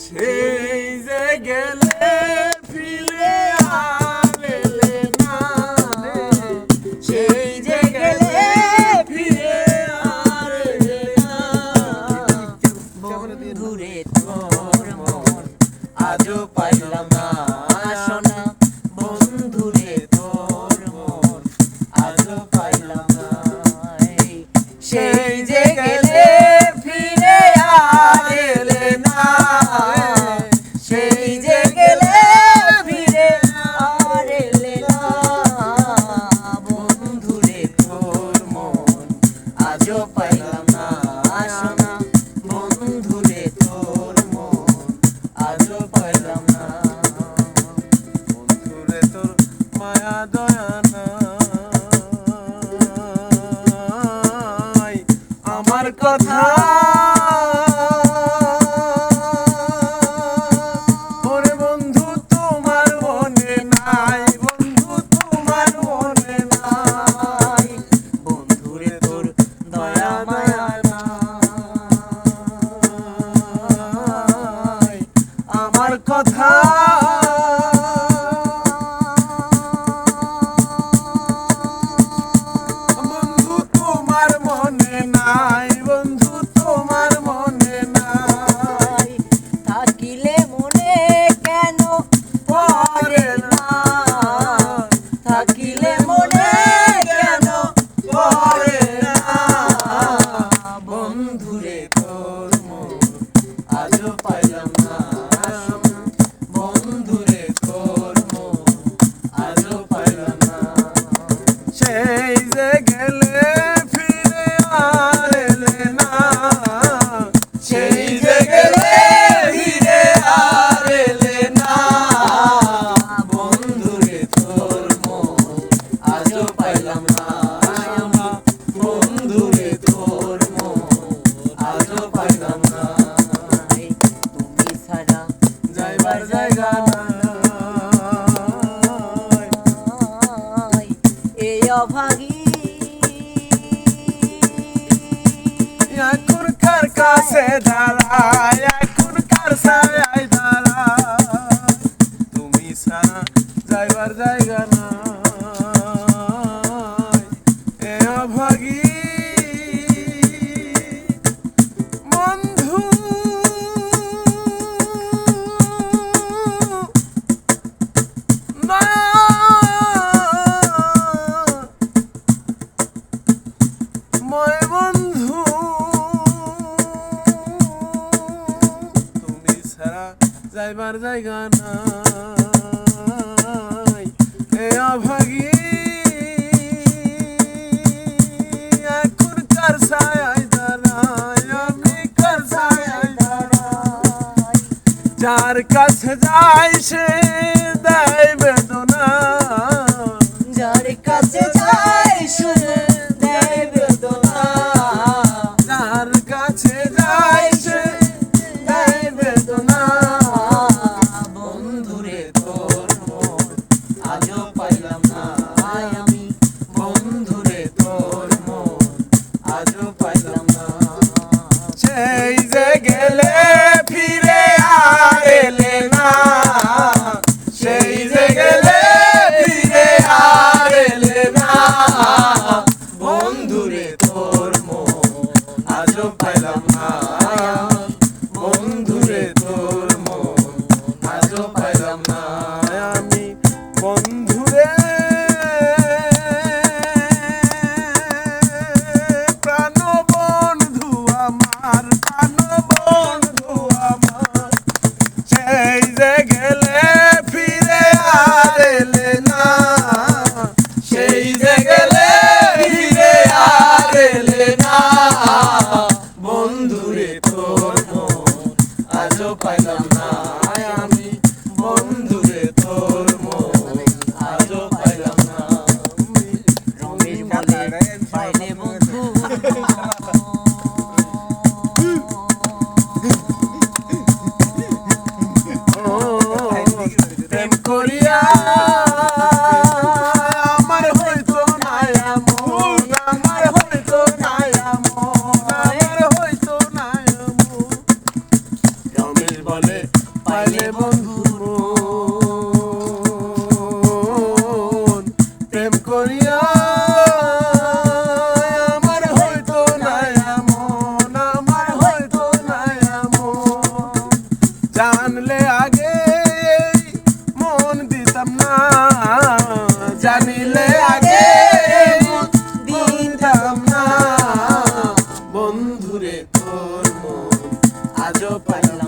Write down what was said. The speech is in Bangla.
সেই যে গেলে ফিরে আর এলে না রে, সেই যে গেলে ফিরে আর এলে না। বন্ধুরে তোর মন আজও পাইলাম না সোনা, বন্ধুরে তোর মন আজও পাইলাম না। সেই যে গেলে ফিরে আর এলে না, সেই যে গেলে ফিরে আর এলে না। বন্ধুরে তোর মন আজও পাইলাম না সোনা, বন্ধুরে তোর মন আজও পাইলাম না। বন্ধুরে তোর মায়া দয়া নাই আমার কথা ওরে বন্ধু তোমার মনে নাই, বন্ধু তোমার মনে নাই। বন্ধুরে তোর দয়া মায়া নাই আমার কথা বন্ধু তোমার মনে নাই, বন্ধু তোমার মনে নাই। থাকিলে মনে কেন পড়ে না, থাকিলে মনে কেন পড়ে না। বন্ধুরে তোর মন আজও পাইলাম না, বন্ধুরে তোর মন আজও পাইলাম না। সেই যে গেলে ফিরে আর এলে না, সেই যে গেলে ফিরে আর এলে না। বন্ধুরে তোর মন আজও পাইলাম না, বন্ধুরে তোর মন আজও পাইলাম না। তুমি ছাড়া যাইবার জায়গা নাই, এই অভাগী এখন কার কাছে দাঁড়ায়, এখন কার ছায়ায় দাঁড়ায়। তুমি ছাড়া যাইবার জায়গা নাই, এ অভাগী বন্ধু। ময় বন্ধু তুমি ছাড়া যাইবার জায়গা নাই, এ অভাগী এখন কার ছায়ায় দাঁড়ায়, আমি কার ছায়ায় দাঁড়াই। যার কাছে যাই সে দেয় বেদনা, যার কাছে যাই শুনে দেয় বেদনা। যার কাছে যাই সে দেয় বেদনা। বন্ধুরে তোর মন আজও পাইলাম না আমি, বন্ধুরে তোর মন আজও পাইলাম না। সেই যে গেলে ফিরে আর এলে না, সেই যে গেলে ফিরে আর এলে না। বন্ধুরে তোর মন আজও পাইলাম না, বন্ধুরে তোর মন আজও পাইলাম না আমি। বন্ধুরে প্রাণ বন্ধু আমার, প্রাণ বন্ধু আমার। সেই যে গেলে ফিরে আর এলে না, সেই যে গেলে ফিরে আর এলে না। বন্ধুরে তোর মন আজও পাইলাম না আমি, বন্ধুরে তোর মন আজও পাইলাম না আমি। রঙের বলে পাইলে বন্ধু প্রেম করিয়া আমার হইতো না এমন, আমার হইতো না এমন, আমার হইতো না এমন। রমেশ পাইলে বন্ধুর মন প্রেম করিয়া আমার হয়তো না এমন, আমার হয়তো না এমন। জানলে আগে মন দিতাম না, জানিলে আগে মন দিতাম না। বন্ধুরে তোর মন আজও পাইলাম